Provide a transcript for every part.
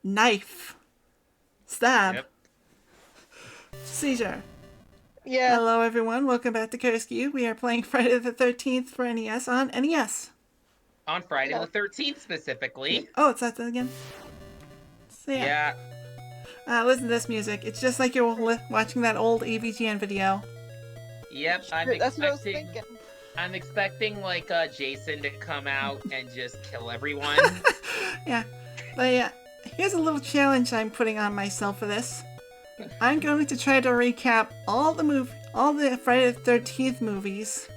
Knife. Stab. Yep. Seizure. Yeah. Hello everyone, welcome back to Kursky. We are playing Friday the 13th for NES on NES. On Friday the 13th specifically. Oh, it's that again? So Yeah. listen to this music. It's just like you're watching that old AVGN video. Yep, That's what I was thinking. I'm expecting like Jason to come out and just kill everyone. Yeah. But yeah, here's a little challenge I'm putting on myself for this. I'm going to try to recap all the Friday the 13th movies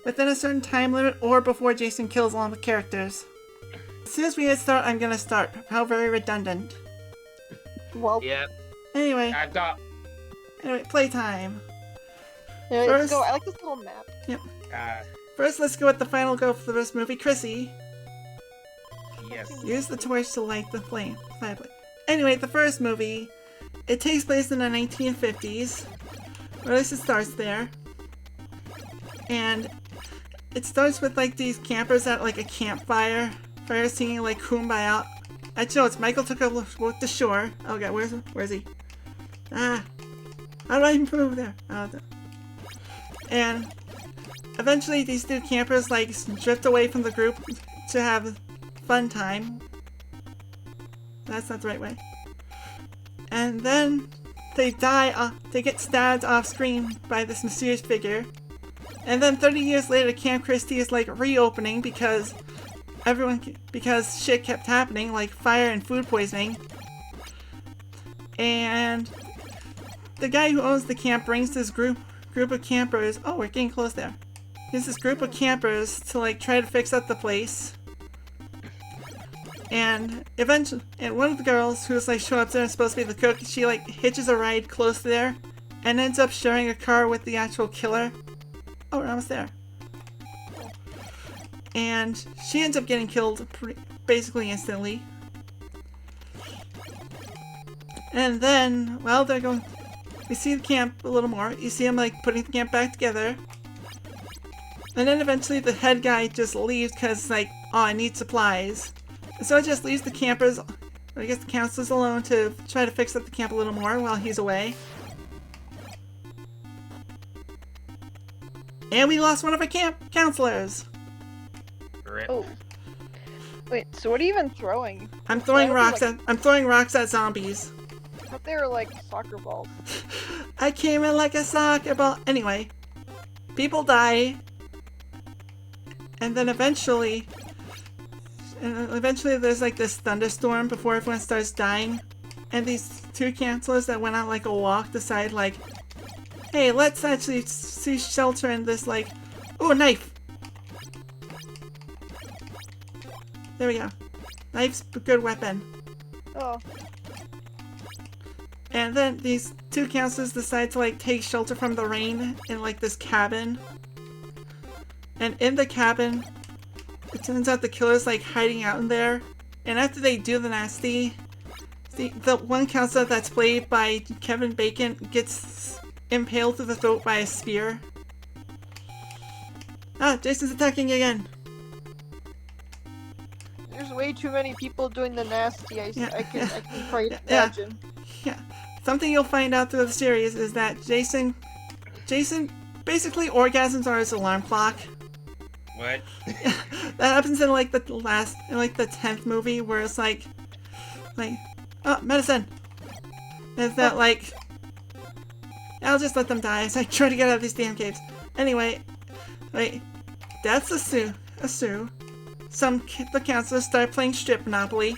within a certain time limit or before Jason kills all the characters. As soon as we start, I'm gonna start. How very redundant. Well, Yep. Anyway, playtime. let's First- go. I like this little map. First, let's go with the final go for this movie. Chrissy, Yes. use the torch to light the flame. Anyway, the first movie, it takes place in the 1950s. Or at least it starts there. And it starts with like these campers at like a campfire. Fire singing like Kumbaya. Actually, it's Michael took a look at the shore. Oh god, where's he? How do I move there? And eventually these two campers like drift away from the group to have fun time. That's not the right way. And then they die, they get stabbed off screen by this mysterious figure. And then 30 years later, Camp Christie is like reopening because shit kept happening, like fire and food poisoning. And the guy who owns the camp brings this group of campers. Oh, we're getting close there. Here's this group of campers to like try to fix up the place. And eventually, one of the girls who's like showing up there and supposed to be the cook, she like hitches a ride close there and ends up sharing a car with the actual killer. Oh, we're almost there. And she ends up getting killed basically instantly. And then, well, we see the camp a little more. You see him like putting the camp back together. And then eventually the head guy just leaves because like, oh, I need supplies. So it just leaves the campers, I guess the counselors alone to try to fix up the camp a little more while he's away. And we lost one of our camp counselors. Oh. Wait, so what are you even throwing? I'm throwing rocks at zombies. I thought they were like soccer balls. I came in like a soccer ball. Anyway, people die. And then eventually there's like this thunderstorm before everyone starts dying. And these two counselors that went on like a walk decide like, hey, let's actually see shelter in this like, ooh, a knife. There we go. Knife's a good weapon. Oh. And then these two counselors decide to like take shelter from the rain in like this cabin. And in the cabin, it turns out the killer's like hiding out in there. And after they do the nasty, the one counselor that's played by Kevin Bacon gets impaled through the throat by a spear. Ah, Jason's attacking again. There's way too many people doing the nasty. I can probably Yeah. imagine. Yeah. Something you'll find out through the series is that Jason basically orgasms are his alarm clock. What? That happens in like the 10th movie where it's like, oh, medicine. And it's not like, I'll just let them die as I try to get out of these damn caves. Anyway, wait, that's a Sue. The counselors start playing Strip Monopoly.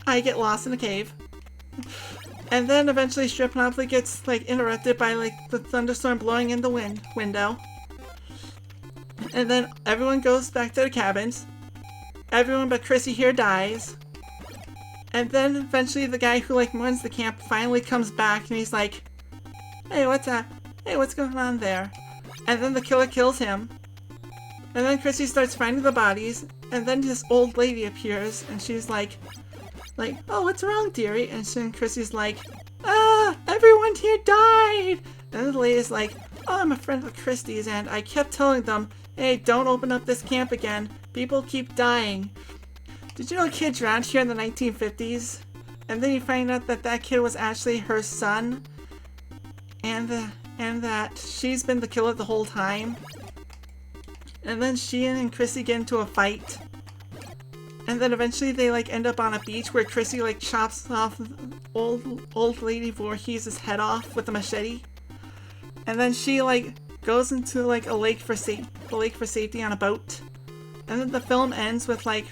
I get lost in a cave. And then eventually Strip Monopoly gets like interrupted by like the thunderstorm blowing in the window. And then everyone goes back to their cabins. Everyone but Chrissy here dies. And then eventually the guy who like runs the camp finally comes back and he's like, hey, what's that? Hey, what's going on there? And then the killer kills him. And then Chrissy starts finding the bodies. And then this old lady appears and she's like, oh, what's wrong, dearie? And Chrissy's like, everyone here died. And the lady's like, oh, I'm a friend of Christy's and I kept telling them, hey, don't open up this camp again. People keep dying. Did you know a kid drowned here in the 1950s? And then you find out that that kid was actually her son, and that she's been the killer the whole time. And then she and Chrissy get into a fight. And then eventually they like end up on a beach where Chrissy like chops off old lady Voorhees' head off with a machete. And then she like goes into like a lake for safety on a boat. And then the film ends with like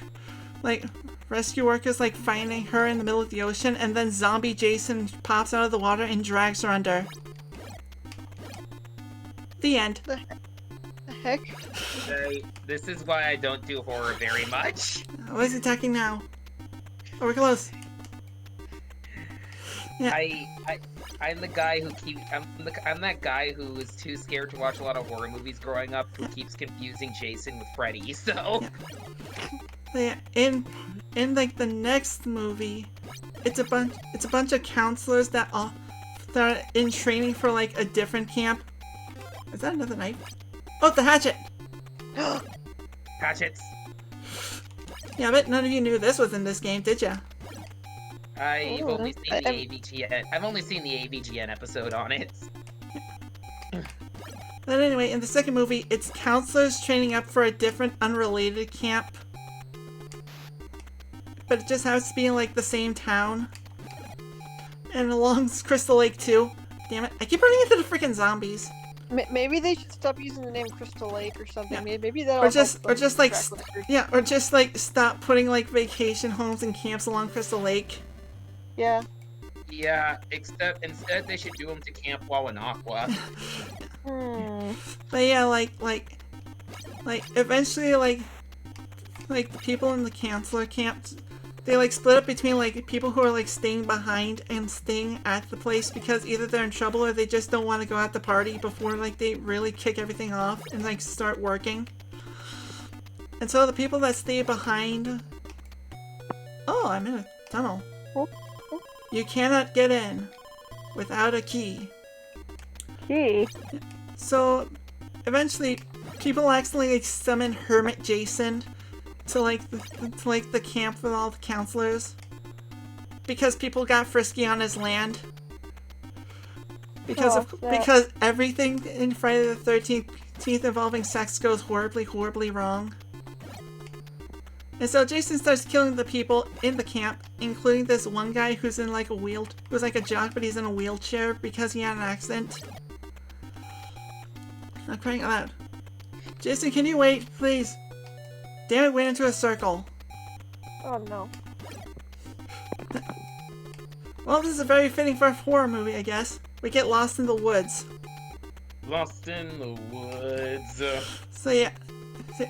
rescue workers like finding her in the middle of the ocean, and then zombie Jason pops out of the water and drags her under. The end. The heck? This is why I don't do horror very much. What is he attacking now? Oh, we're close. Yeah. I'm the guy who I'm that guy who was too scared to watch a lot of horror movies growing up, who keeps confusing Jason with Freddy. So Yeah. In like the next movie, it's a bunch of counselors that are in training for like a different camp. Is that another knife? Oh, the hatchet. hatchets. Yeah, I bet none of you knew this was in this game, did ya? I've only seen the AVGN. I've only seen the AVGN episode on it. But anyway, in the second movie, it's counselors training up for a different, unrelated camp. But it just happens to be in, like, the same town. And along Crystal Lake, too. Damn it. I keep running into the freaking zombies. Maybe they should stop using the name Crystal Lake or something. Yeah. Maybe that'll Or just like, help them stop putting, like, vacation homes and camps along Crystal Lake. Yeah. Yeah, except instead they should do them to Camp Wawanakwa. But yeah, like, eventually, like, the people in the counselor camp, they, like, split up between, like, people who are, like, staying behind and staying at the place because either they're in trouble or they just don't want to go out to party before, like, they really kick everything off and, like, start working. And so the people that stay behind... Oh, I'm in a tunnel. You cannot get in without a key. Key? So, eventually, people accidentally like, summon Hermit Jason to the camp with all the counselors because people got frisky on his land. Because everything in Friday the 13th involving sex goes horribly, horribly wrong. And so Jason starts killing the people in the camp, including this one guy who's in like who's like a jock, but he's in a wheelchair because he had an accident. I'm crying out loud. Jason, can you wait, please? Damn it, went into a circle. Oh no. Well, this is very fitting for a horror movie, I guess. We get lost in the woods. Lost in the woods. So yeah.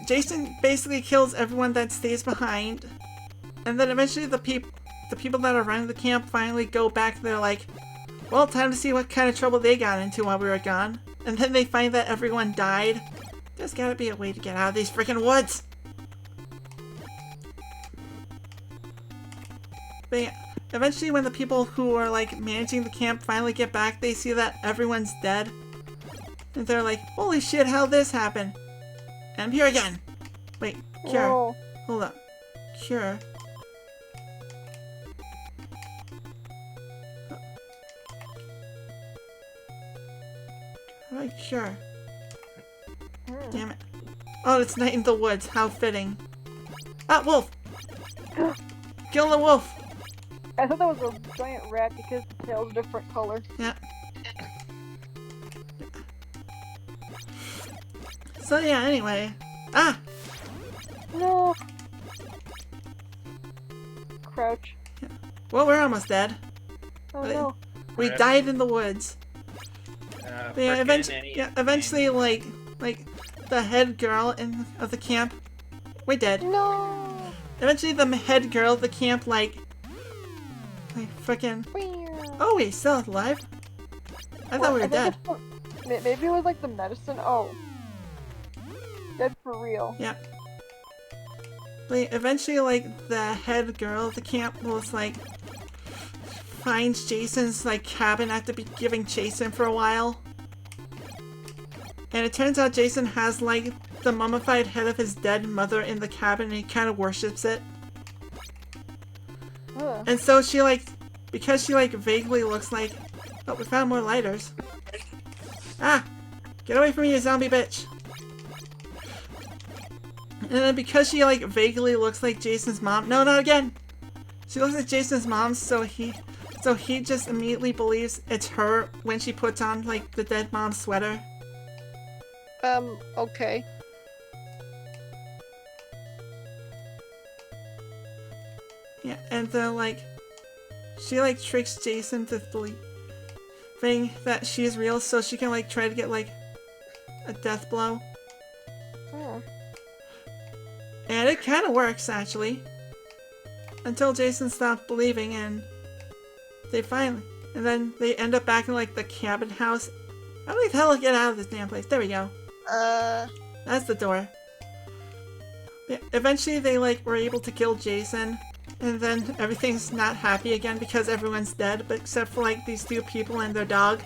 Jason basically kills everyone that stays behind, and then eventually the people that are running the camp finally go back. They're like, well, time to see what kind of trouble they got into while we were gone. And then they find that everyone died. There's gotta be a way to get out of these freaking woods. But yeah, eventually when the people who are like managing the camp finally get back, they see that everyone's dead. And they're like, holy shit, how'd this happen? And I'm here again. Wait, Cure. Whoa. Hold up. Cure. How do I cure? Damn it. Oh, it's night in the woods. How fitting. Ah, wolf! Kill the wolf! I thought that was a giant rat because the tail's a different color. Yeah. So yeah, anyway. Ah! No. Crouch. Well, we're almost dead. Oh no. We died in the woods. But yeah, eventually, like the head girl of the camp, we're dead. No. Eventually, the head girl of the camp, like freaking. Oh, wait, still alive? I thought we were dead. Maybe it was like the medicine. Oh. Dead for real. Yeah. But eventually, like, the head girl of the camp was, like, finds Jason's, like, cabin after giving chase him for a while. And it turns out Jason has, like, the mummified head of his dead mother in the cabin and he kind of worships it. And so she like, because she like vaguely looks like, oh, we found more lighters. Ah, get away from me, you zombie bitch. And then because she like vaguely looks like Jason's mom, no, not again. She looks like Jason's mom, so he just immediately believes it's her when she puts on like the dead mom's sweater. Okay. Yeah, and then like, she like tricks Jason to believing that she's real, so she can like try to get like a death blow. Oh. And it kind of works actually, until Jason stops believing, and then they end up back in like the cabin house. How the hell get out of this damn place? There we go. That's the door. Yeah, eventually they like were able to kill Jason. And then everything's not happy again because everyone's dead, but except for like these two people and their dog.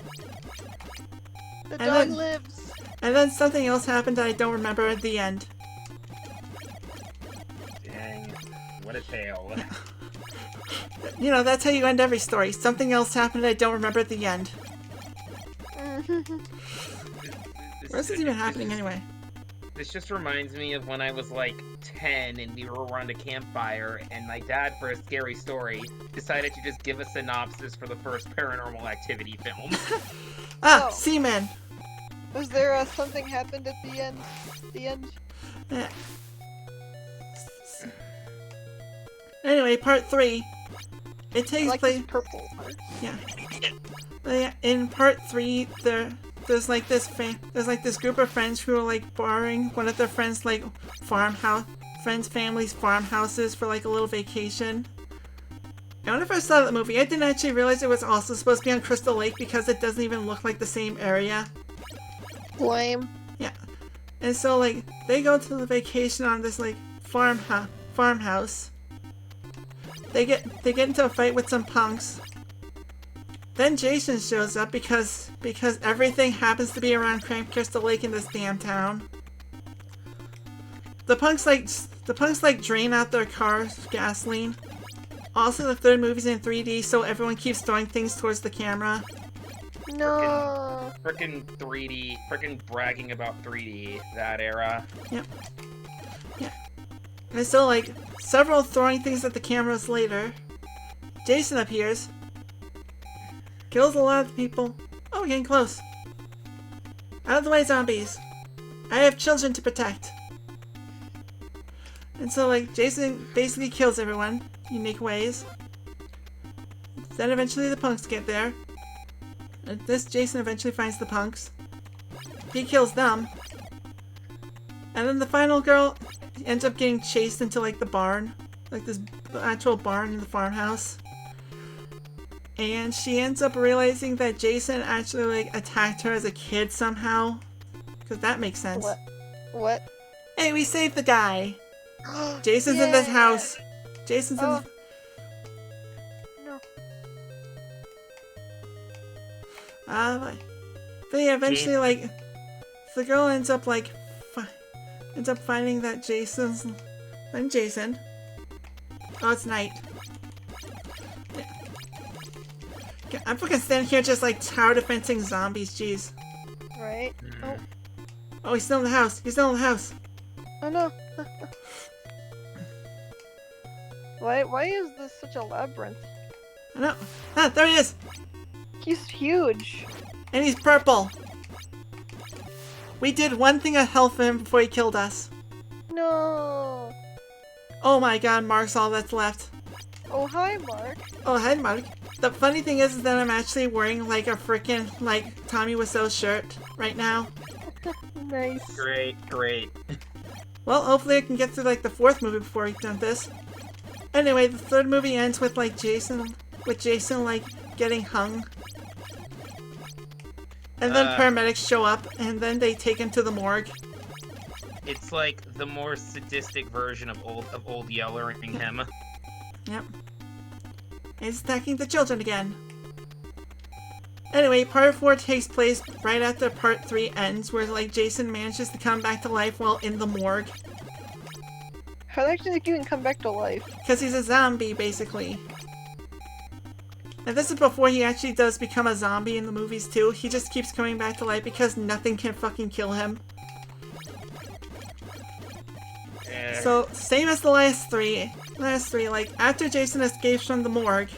The dog lives. And then something else happened that I don't remember at the end. Dang, what a tale. You know, that's how you end every story. Something else happened I don't remember at the end. Where's this even happening anyway? This just reminds me of when I was like 10 and we were around a campfire and my dad, for a scary story, decided to just give a synopsis for the first Paranormal Activity film. Oh. Seaman! Was there something happened at the end? The end? Yeah. Anyway, part 3. It takes I like place. this purple part. Yeah. But yeah, in part 3, there's like this group of friends who are like borrowing one of their friends' like family's farmhouses for like a little vacation. And when I first saw that movie, I didn't actually realize it was also supposed to be on Crystal Lake because it doesn't even look like the same area. Lame. Yeah. And so like they go to the vacation on this like farmhouse. They get into a fight with some punks. Then Jason shows up because everything happens to be around Camp Crystal Lake in this damn town. The punks like drain out their car's gasoline. Also, the third movie's in 3D, so everyone keeps throwing things towards the camera. No. Frickin' 3D, frickin' bragging about 3D, that era. Yep. Yeah. And so, like, several throwing things at the cameras later, Jason appears, kills a lot of people. Oh, we're getting close. Out of the way, zombies. I have children to protect. And so, like, Jason basically kills everyone, unique ways. Then eventually the punks get there. And this Jason eventually finds the punks. He kills them. And then the final girl ends up getting chased into, like, the barn. Like, the actual barn in the farmhouse. And she ends up realizing that Jason actually, like, attacked her as a kid somehow. Because that makes sense. What? Hey, we saved the guy! Jason's in this house! Jason's in No. but they eventually, like, the girl ends up, like, finding that Jason. Oh, it's night. Yeah. I'm fucking standing here just, like, tower defending zombies, jeez. Right? Oh. Oh, he's still in the house! He's still in the house! Oh no. Why is this such a labyrinth? I know. Ah, there he is! He's huge. And he's purple! We did one thing of health for him before he killed us. No. Oh my god, Mark's all that's left. Oh, hi, Mark. Oh, hi, Mark. The funny thing is that I'm actually wearing, like, a freaking, like, Tommy Wiseau shirt right now. Nice. Great. Well, hopefully I can get through, like, the fourth movie before we've done this. Anyway, the third movie ends with, like, Jason, like, getting hung. And then paramedics show up, and then they take him to the morgue. It's like the more sadistic version of old Yellering him. Yep. And he's attacking the children again. Anyway, part 4 takes place right after part 3 ends, where, like, Jason manages to come back to life while in the morgue. How do you actually think you can come back to life? Because he's a zombie, basically. And this is before he actually does become a zombie in the movies too. He just keeps coming back to life because nothing can fucking kill him. Yeah. So, same as the last three, like, after Jason escapes from the morgue,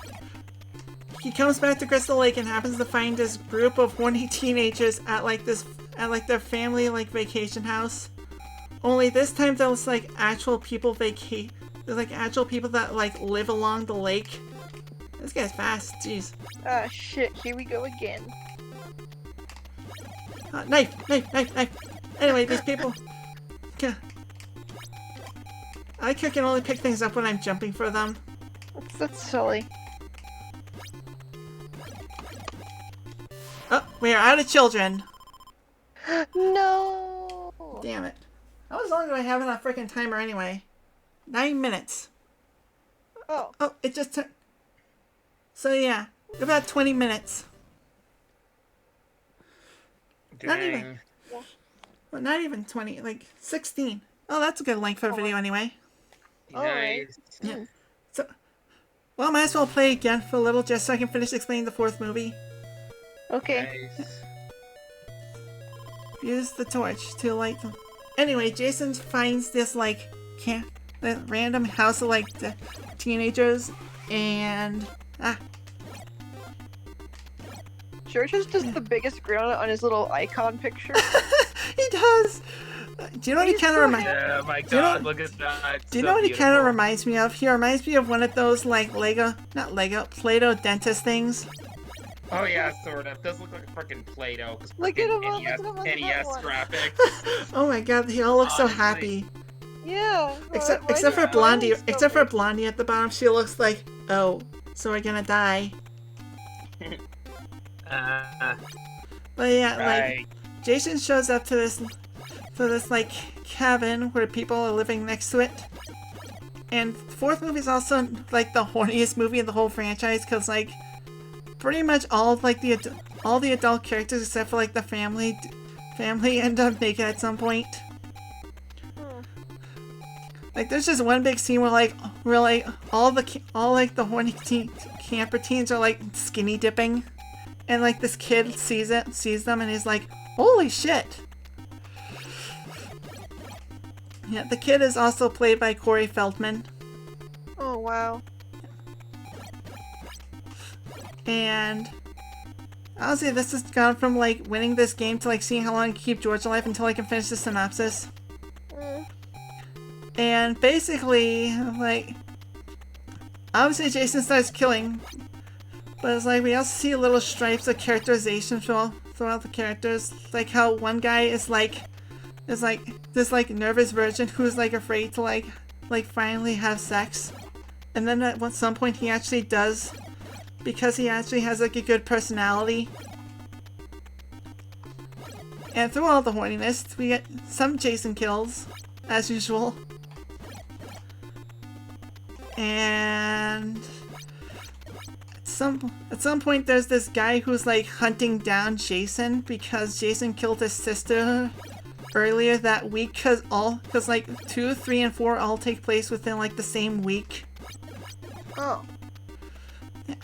he comes back to Crystal Lake and happens to find this group of horny teenagers at their family, like, vacation house. Only this time there's, like, actual people there's, like, actual people that, like, live along the lake. This guy's fast, jeez. Ah, shit, here we go again. Knife! Anyway, these people... I can only pick things up when I'm jumping for them. That's silly. Oh, we are out of children. No! Damn it. How long do I have on that freaking timer anyway? 9 minutes. Oh. Oh, it just turned... So yeah, about 20 minutes. Not even... Well, not even 20, like 16. Oh, that's a good length for a video anyway. Nice. Yeah. So, well, I might as well play again for a little just so I can finish explaining the fourth movie. Okay. Nice. Use the torch to light them. Anyway, Jason finds this, like, random house of, like, the teenagers, and... George has just the biggest grin on his little icon picture. He does! Do you know what he kind of reminds... Yeah, my god, look at that. Do you know what he kind of reminds me of? He reminds me of one of those, like, Play-Doh dentist things. Oh yeah, sort of. Does look like freaking Play-Doh. Look at him, NES, look at NES that one. graphics. Oh my god, they all look so Honestly. happy. Yeah. Except for Blondie. Except for Blondie at the bottom, she looks like, oh, so we're gonna die. But yeah, Right. like, Jason shows up to this like cabin where people are living next to it. And the fourth movie is also like the horniest movie in the whole franchise because like pretty much all of like all the adult characters except for like the family end up naked at some point. Like there's just one big scene where all the horny camper teens are like skinny dipping, and like this kid sees them and he's like, holy shit. Yeah, the kid is also played by Corey Feldman. Oh, wow. And honestly, this has gone from like winning this game to like seeing how long I can keep George alive until I can finish the synopsis. And basically, like, obviously Jason starts killing, but it's like we also see little stripes of characterization throughout the characters. Like how one guy is like this like nervous virgin who's like afraid to like finally have sex, and then at some point he actually does because he actually has like a good personality. And through all the horniness, we get some Jason kills as usual. And at some point there's this guy who's like hunting down Jason because Jason killed his sister earlier that week because like 2, 3, and 4 all take place within like the same week. Oh. Yeah.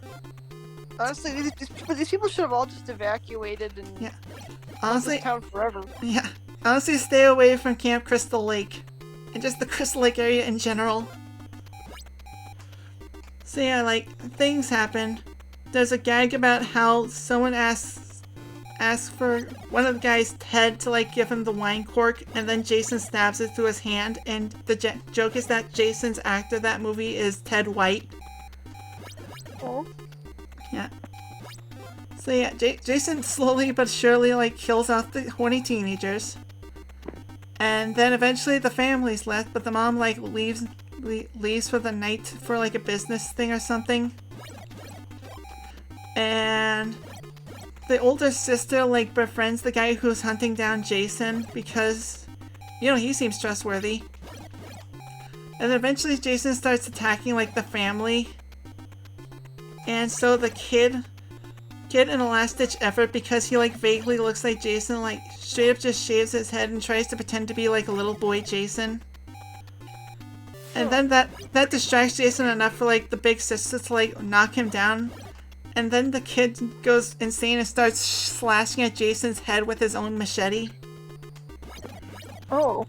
Honestly, these people should have all just evacuated and Yeah. left Honestly, this town forever. yeah. Honestly, stay away from Camp Crystal Lake and just the Crystal Lake area in general. So yeah, like, things happen. There's a gag about how someone asks for one of the guy's head to like give him the wine cork, and then Jason stabs it through his hand, and the joke is that Jason's actor that movie is Ted White. Oh. Yeah. So yeah, Jason slowly but surely like kills off the horny teenagers. And then eventually the family's left, but the mom like leaves for the night for like a business thing or something. And the older sister like befriends the guy who's hunting down Jason because, you know, he seems trustworthy. And eventually Jason starts attacking like the family. And so the kid in a last-ditch effort, because he like vaguely looks like Jason, like straight up just shaves his head and tries to pretend to be like a little boy Jason. And then that distracts Jason enough for like the big sister to like knock him down. And then the kid goes insane and starts slashing at Jason's head with his own machete. Oh.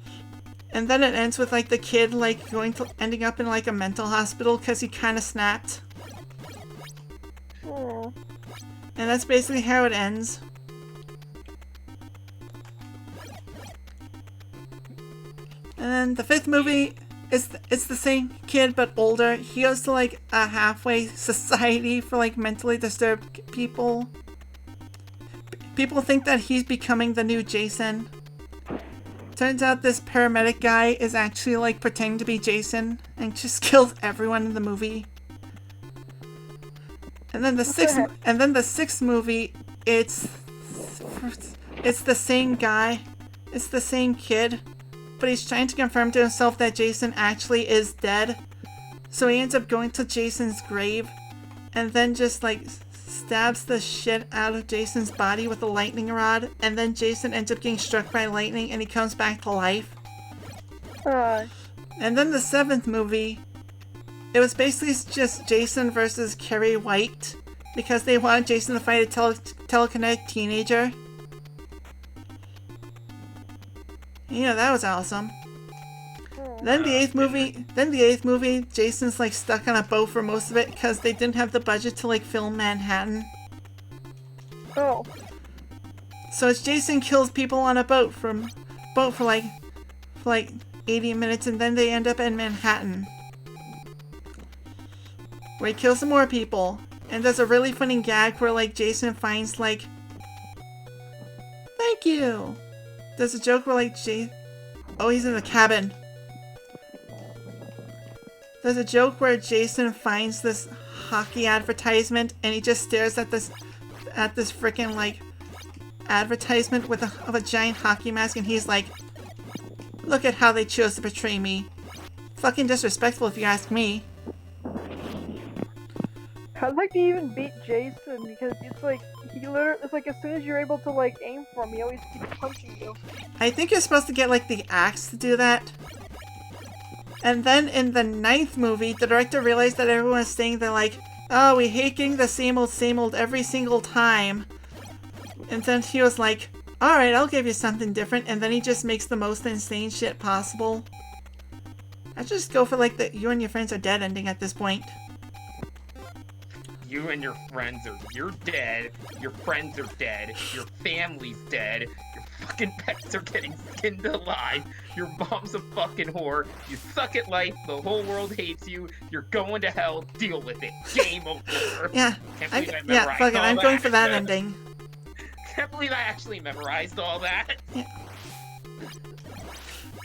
And then it ends with like the kid like ending up in like a mental hospital because he kind of snapped. Oh. And that's basically how it ends. And then the fifth movie it's the same kid but older. He goes to like a halfway society for like mentally disturbed people. People think that he's becoming the new Jason. Turns out this paramedic guy is actually like pretending to be Jason and just kills everyone in the movie. And then the sixth movie, it's the same guy. It's the same kid, but he's trying to confirm to himself that Jason actually is dead. So he ends up going to Jason's grave and then just like stabs the shit out of Jason's body with a lightning rod, and then Jason ends up getting struck by lightning and he comes back to life. And then the seventh movie, it was basically just Jason versus Carrie White because they wanted Jason to fight a telekinetic teenager. You know, that was awesome. Then the eighth movie, Jason's like stuck on a boat for most of it because they didn't have the budget to like film Manhattan. Oh. So it's Jason kills people on a boat for like 80 minutes, and then they end up in Manhattan, where he kills some more people. And there's a really funny gag where like Jason finds like, thank you. There's a joke where like he's in the cabin. There's a joke where Jason finds this hockey advertisement and he just stares at this freaking like advertisement of a giant hockey mask, and he's like, look at how they chose to portray me. Fucking disrespectful if you ask me. I'd like to even beat Jason because it's like it's like as soon as you're able to like aim for him, he always keeps punching you. I think you're supposed to get like the axe to do that. And then in the ninth movie, the director realized that everyone was saying that like, oh, we hate getting the same old every single time. And then he was like, alright, I'll give you something different. And then he just makes the most insane shit possible. I just go for like the you and your friends are dead ending at this point. You and your friends you're dead, your friends are dead, your family's dead, your fucking pets are getting skinned alive, your mom's a fucking whore, you suck at life, the whole world hates you, you're going to hell, deal with it. Game over. Yeah. Fuck it, I'm going for that ending. Can't believe I actually memorized all that. Yeah.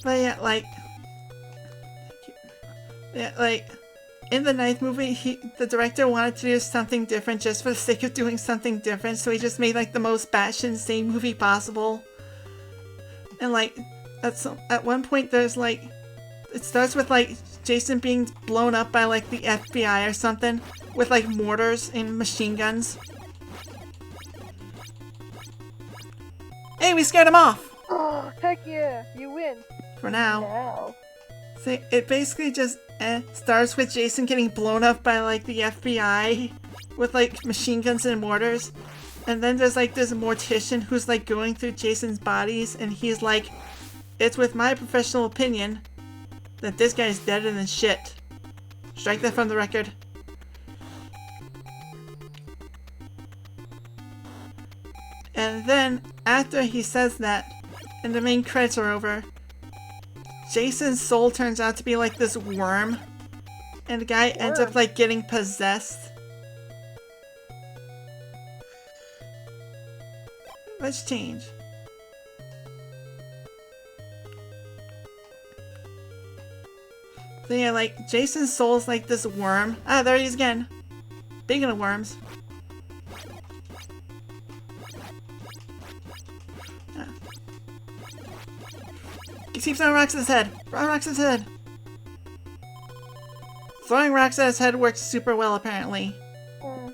But like in the ninth movie, the director wanted to do something different just for the sake of doing something different, so he just made like the most batshit insane movie possible. And like, at one point there's like, it starts with like Jason being blown up by like the FBI or something, with like mortars and machine guns. Hey, we scared him off! Oh, heck yeah, you win. For now. Now. So it basically just starts with Jason getting blown up by like the FBI with like machine guns and mortars, and then there's like this mortician who's like going through Jason's bodies, and he's like, it's with my professional opinion that this guy's deader than shit. Strike that from the record. And then after he says that and the main credits are over, Jason's soul turns out to be like this worm, and the guy ends up like getting possessed. Let's change. So yeah, like Jason's soul's like this worm. Ah, there he is again. Speaking of worms. He keeps throwing rocks at his head. Throwing rocks at his head. Throwing rocks at his head works super well, apparently. Damn.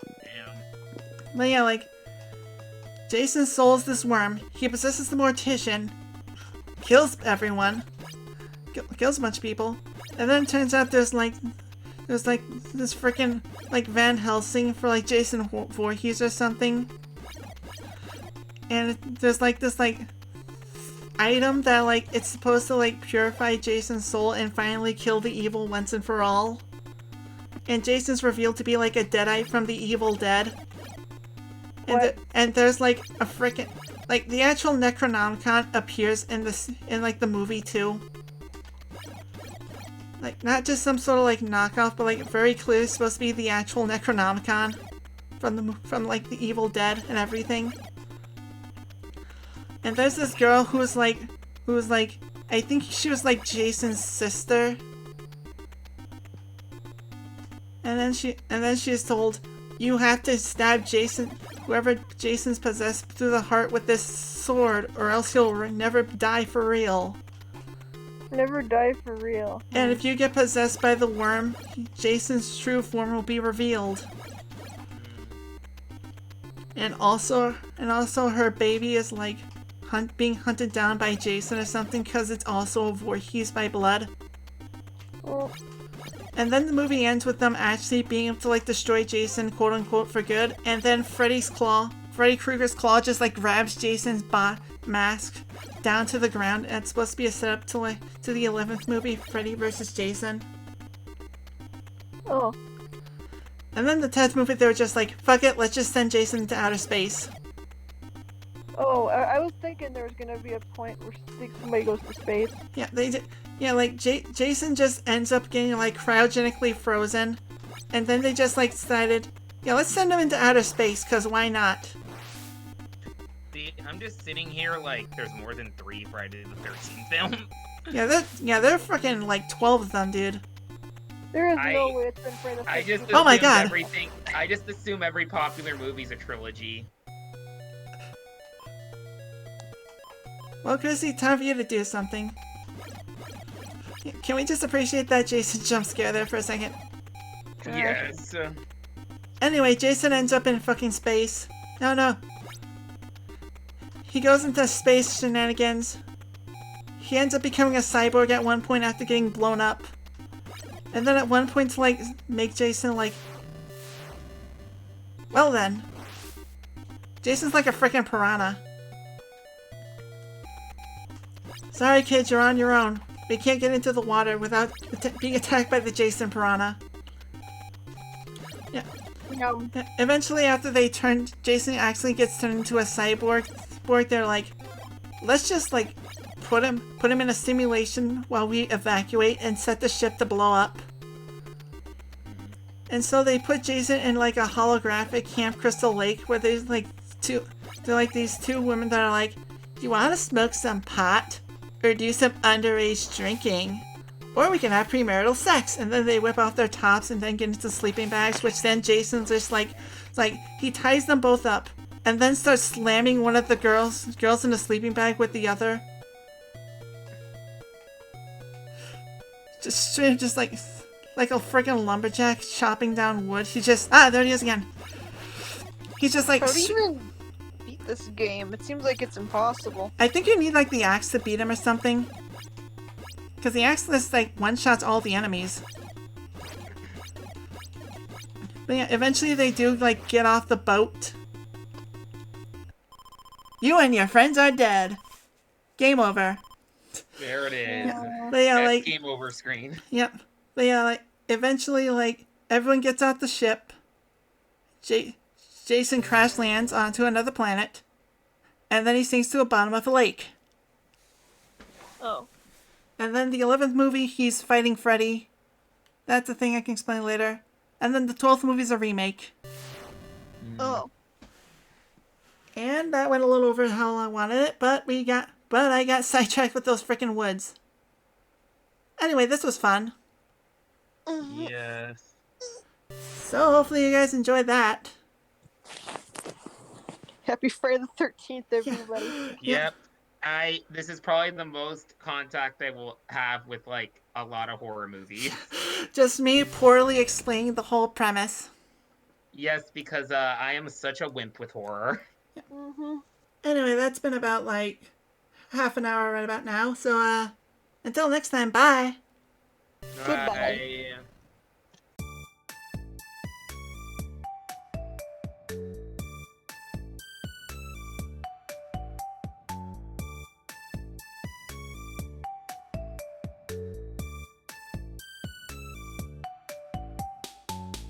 But yeah, like, Jason's soul is this worm. He possesses the mortician. Kills everyone. Kills a bunch of people. And then it turns out there's like this freaking like Van Helsing for like Jason Voorhees or something. And there's like this like item that like it's supposed to like purify Jason's soul and finally kill the evil once and for all. And Jason's revealed to be like a deadite from the Evil Dead. And there's like a frickin' like the actual Necronomicon appears in like the movie too. Like not just some sort of like knockoff, but like very clearly supposed to be the actual Necronomicon from like the Evil Dead and everything. And there's this girl who was like I think she was like Jason's sister. And then she's told, you have to stab Jason, whoever Jason's possessed, through the heart with this sword, or else he'll never die for real. Never die for real. And if you get possessed by the worm, Jason's true form will be revealed. And also her baby is like being hunted down by Jason or something, because it's also a Voorhees by blood. Oh. And then the movie ends with them actually being able to like destroy Jason, quote unquote, for good. And then Freddy Krueger's claw just like grabs Jason's mask down to the ground, and it's supposed to be a setup to the 11th movie, Freddy vs. Jason. Oh. And then the 10th movie, they were just like, fuck it, let's just send Jason to outer space. Oh, I was thinking there was gonna be a point where somebody goes to space. Yeah, they did. Yeah, like Jason just ends up getting like cryogenically frozen, and then they just like decided, yeah, let's send him into outer space, cause why not? See, I'm just sitting here like there's more than 3 Friday the 13th films. They're fucking like 12 of them, dude. There is no way it's been Friday the 13th. I just Oh my God. I just assume every popular movie's a trilogy. Well, Chrissy, time for you to do something. Can we just appreciate that Jason jump scare there for a second? Yes. Anyway, Jason ends up in fucking space. No. He goes into space shenanigans. He ends up becoming a cyborg at one point after getting blown up. And then at one point to like make Jason like... Well then. Jason's like a freaking piranha. Sorry kids, you're on your own. We can't get into the water without being attacked by the Jason piranha. Yeah. No. Eventually, after Jason actually gets turned into a cyborg. They're like, let's just like put him in a simulation while we evacuate and set the ship to blow up. And so they put Jason in like a holographic Camp Crystal Lake where there's like these two women that are like, do you want to smoke some pot? Or do some underage drinking. Or we can have premarital sex. And then they whip off their tops and then get into sleeping bags, which then Jason's just like, he ties them both up and then starts slamming one of the girls in the sleeping bag with the other. Just like a freaking lumberjack chopping down wood. He just, there he is again. He's just like... How do you even beat this game? It seems like it's impossible. I think you need like the axe to beat him or something. Because the axe just like one-shots all the enemies. But yeah, eventually they do like get off the boat. You and your friends are dead. Game over. There it is. Yeah. But yeah, like game over screen. Yep. But yeah, like eventually like everyone gets off the ship. Jason crash lands onto another planet. And then he sinks to the bottom of a lake. Oh. And then the 11th movie, he's fighting Freddy. That's a thing I can explain later. And then the 12th movie's a remake. Oh. And that went a little over how I wanted it, but I got sidetracked with those frickin' woods. Anyway, this was fun. Yes. So hopefully you guys enjoyed that. Happy Friday the 13th, everybody. Yep. This is probably the most contact I will have with like a lot of horror movies. Just me poorly explaining the whole premise. Yes, because I am such a wimp with horror. Mm-hmm. Anyway, that's been about like half an hour right about now. So until next time, bye. Goodbye. Bye.